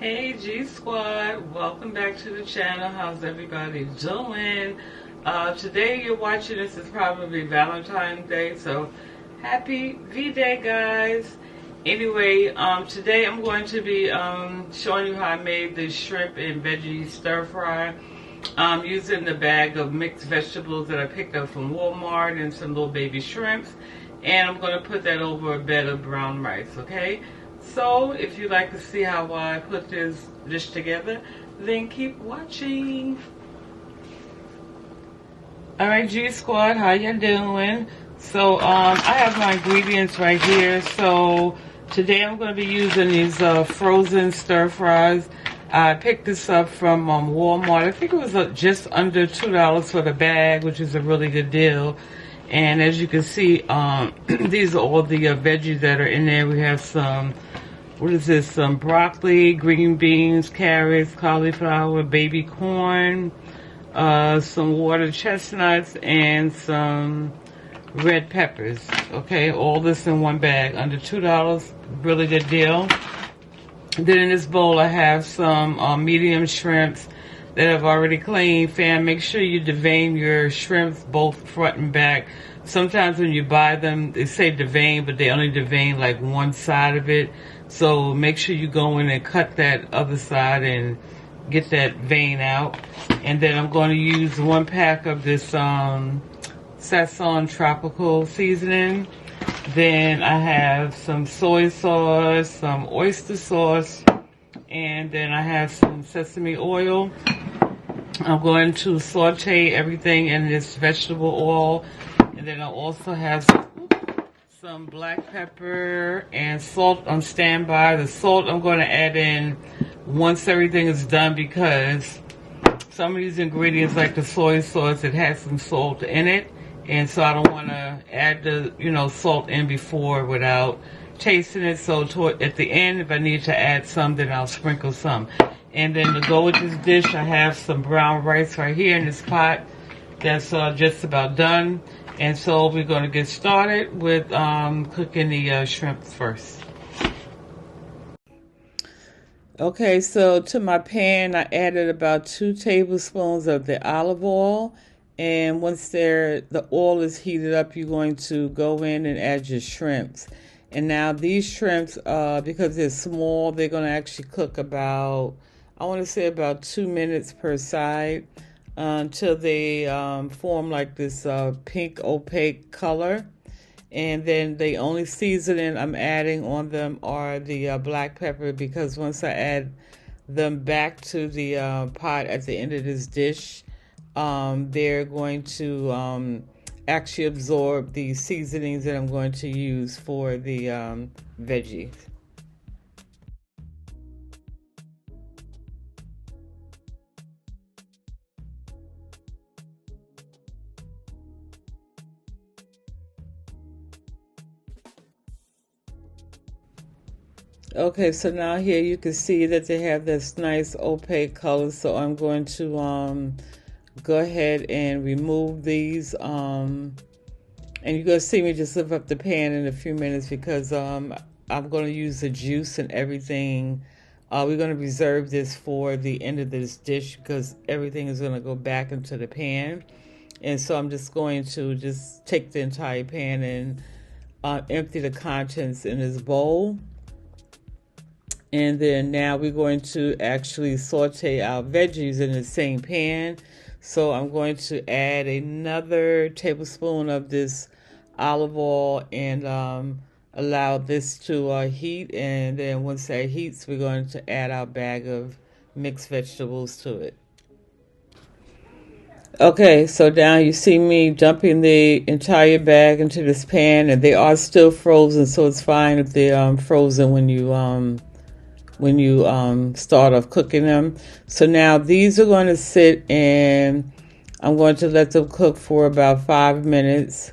Hey G Squad, welcome back to the channel. How's everybody doing? Today you're watching this is probably Valentine's Day, so happy V-Day guys. Anyway, today I'm going to be showing you how I made this shrimp and veggie stir fry. Using the bag of mixed vegetables that I picked up from Walmart and some little baby shrimps. And I'm going to put that over a bed of brown rice, okay? So, if you'd like to see how I put this dish together, then keep watching. Alright, G Squad, how you doing? So, I have my ingredients right here. So, today I'm going to be using these frozen stir fries. I picked this up from Walmart. I think it was just under $2 for the bag, which is a really good deal. And as you can see, these are all the veggies that are in there. We have some, what is this? Some broccoli, green beans, carrots, cauliflower, baby corn, some water chestnuts, and some red peppers. Okay, all this in one bag, under $2. Really good deal. Then in this bowl, I have some medium shrimps that I've already cleaned. Fam, make sure you devein your shrimps both front and back. Sometimes when you buy them, they say devein, but they only devein like one side of it. So make sure you go in and cut that other side and get that vein out. And then I'm going to use 1 pack of this Sazon tropical seasoning. Then I have some soy sauce, some oyster sauce, and then I have some sesame oil. I'm going to saute everything in this vegetable oil. And then I also have some black pepper and salt on standby. The salt I'm going to add in once everything is done, because some of these ingredients, like the soy sauce, it has some salt in it. And so I don't want to add the, salt in before without tasting it. So at the end, if I need to add some, then I'll sprinkle some. And then to go with this dish, I have some brown rice right here in this pot that's just about done. And so we're going to get started with cooking the shrimp first. Okay, so to my pan, I added about 2 tablespoons of the olive oil. And once the oil is heated up, you're going to go in and add your shrimps. And now these shrimps, because they're small, they're going to actually cook about, I want to say about 2 minutes per side, until they form like this pink opaque color. And then the only seasoning I'm adding on them are the black pepper, because once I add them back to the pot at the end of this dish, they're going to actually absorb the seasonings that I'm going to use for the veggies. Okay, so now here you can see that they have this nice opaque color, so I'm going to go ahead and remove these, and you're going to see me just lift up the pan in a few minutes, because I'm going to use the juice and everything. We're going to reserve this for the end of this dish, because everything is going to go back into the pan. And so I'm just going to take the entire pan and empty the contents in this bowl. And then now we're going to actually saute our veggies in the same pan. So I'm going to add another tablespoon of this olive oil and allow this to heat. And then once that heats, we're going to add our bag of mixed vegetables to it. Okay, so now you see me dumping the entire bag into this pan, and they are still frozen, so it's fine if they're frozen when you start off cooking them. So now these are going to sit, and I'm going to let them cook for about 5 minutes.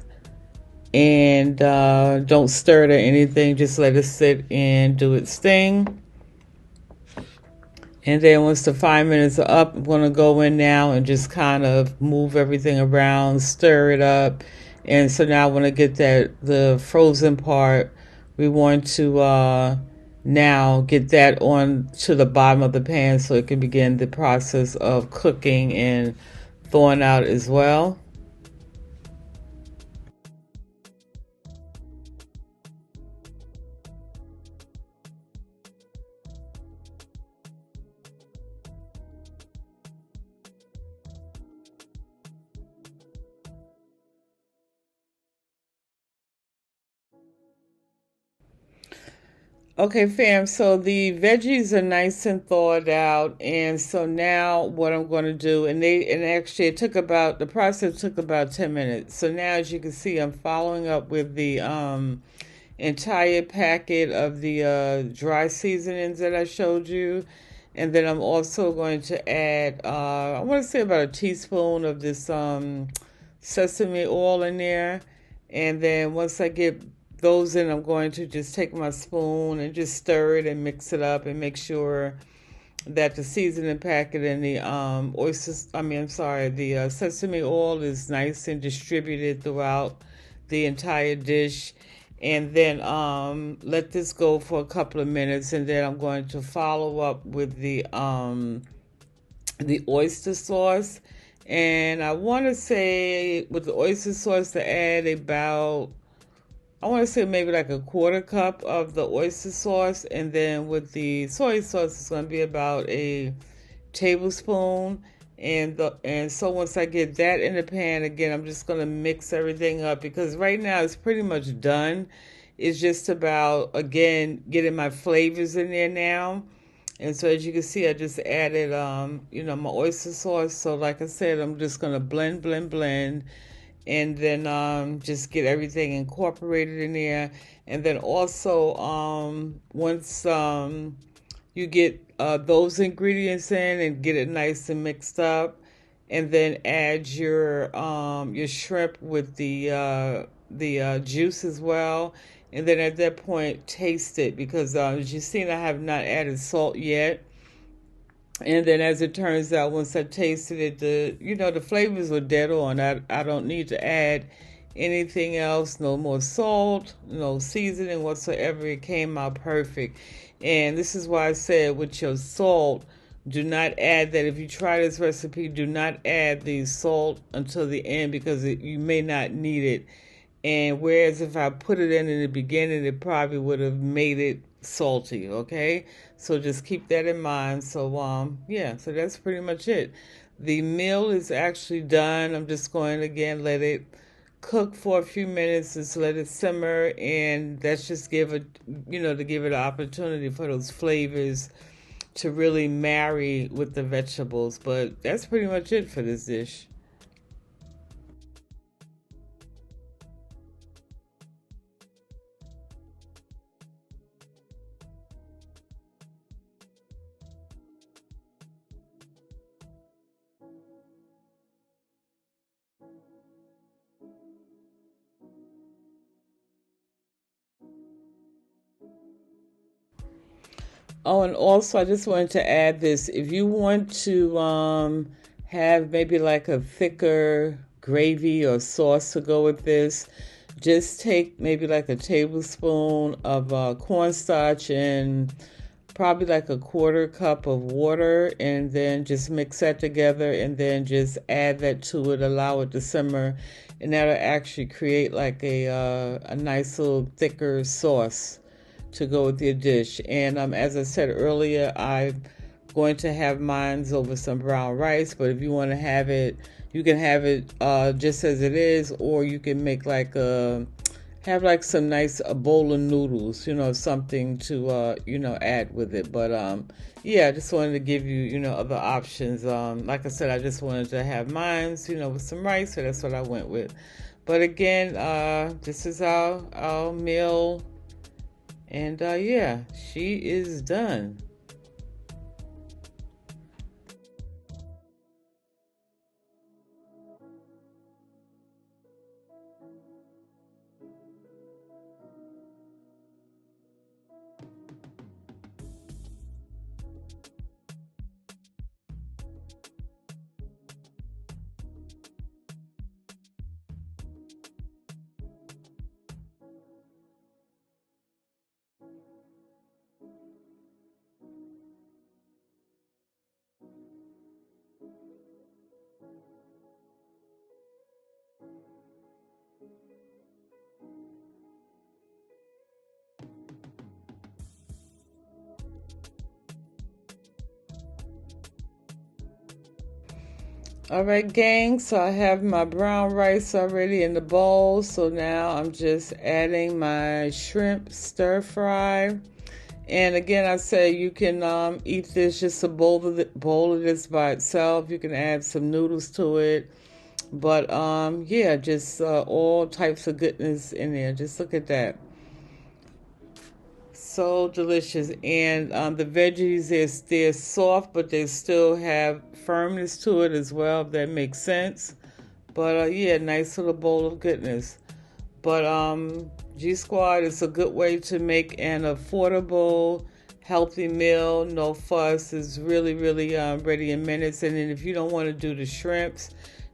And don't stir it or anything. Just let it sit and do its thing. And then once the 5 minutes are up, I'm going to go in now and just kind of move everything around, stir it up. And so now I want to get the frozen part. We want to Now get that on to the bottom of the pan so it can begin the process of cooking and thawing out as well. Okay, fam. So the veggies are nice and thawed out, and so now what I'm going to do, and actually it took about the process took about 10 minutes. So now, as you can see, I'm following up with the entire packet of the dry seasonings that I showed you, and then I'm also going to add I want to say about a teaspoon of this sesame oil in there. And then once I get those in, I'm going to just take my spoon and just stir it and mix it up and make sure that the seasoning packet and the oysters, I'm sorry, the sesame oil is nice and distributed throughout the entire dish. And then let this go for a couple of minutes, and then I'm going to follow up with the oyster sauce. And I want to say with the oyster sauce to add about, I want to say maybe like a quarter cup of the oyster sauce. And then with the soy sauce, it's going to be about a tablespoon. And so once I get that in the pan again, I'm just gonna mix everything up because right now it's pretty much done. It's just about again getting my flavors in there now. And so as you can see, I just added my oyster sauce. So like I said, I'm just gonna blend, blend, blend, and then just get everything incorporated in there. And then also once you get those ingredients in and get it nice and mixed up, and then add your shrimp with the juice as well. And then at that point, taste it because as you've seen, I have not added salt yet. And then, as it turns out, once I tasted it, the flavors were dead on. I don't need to add anything else. No more salt, no seasoning whatsoever. It came out perfect. And this is why I said with your salt, do not add that. If you try this recipe, do not add the salt until the end because you may not need it. And whereas if I put it in the beginning, it probably would have made it salty, okay? So just keep that in mind. So yeah, so that's pretty much it. The meal is actually done. I'm just going to again let it cook for a few minutes, just let it simmer, and that's just give it, to give it an opportunity for those flavors to really marry with the vegetables. But that's pretty much it for this dish. Oh, and also I just wanted to add this. If you want to have maybe like a thicker gravy or sauce to go with this, just take maybe like a tablespoon of cornstarch and probably like a quarter cup of water, and then just mix that together and then just add that to it, allow it to simmer, and that'll actually create like a nice little thicker sauce to go with your dish. And as I said earlier, I'm going to have mines over some brown rice, but if you want to have it, you can have it just as it is, or you can make like have like some nice a bowl of noodles, something to add with it. But yeah, I just wanted to give you other options. Like I said, I just wanted to have mines, with some rice, so that's what I went with. But again, this is our meal, and yeah, she is done. All right, gang, so I have my brown rice already in the bowl. So now I'm just adding my shrimp stir fry. And again, I say you can eat this just a bowl of this by itself. You can add some noodles to it. But yeah, just all types of goodness in there. Just look at that. So delicious. And the veggies, they're soft, but they still have firmness to it as well, if that makes sense. But yeah, nice little bowl of goodness. But G Squad is a good way to make an affordable, healthy meal. No fuss. It's really, really ready in minutes. And then if you don't want to do the shrimps,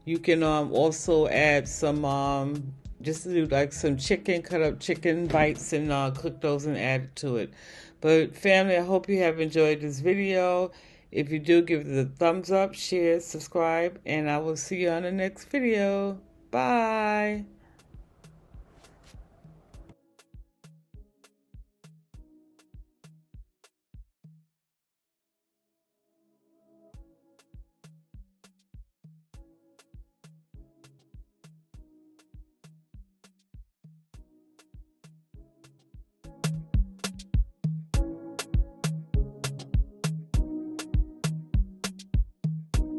you can also add some just do like some chicken, cut up chicken bites and cook those and add it to it. But family, I hope you have enjoyed this video. If you do, give it a thumbs up, share, subscribe, and I will see you on the next video. Bye.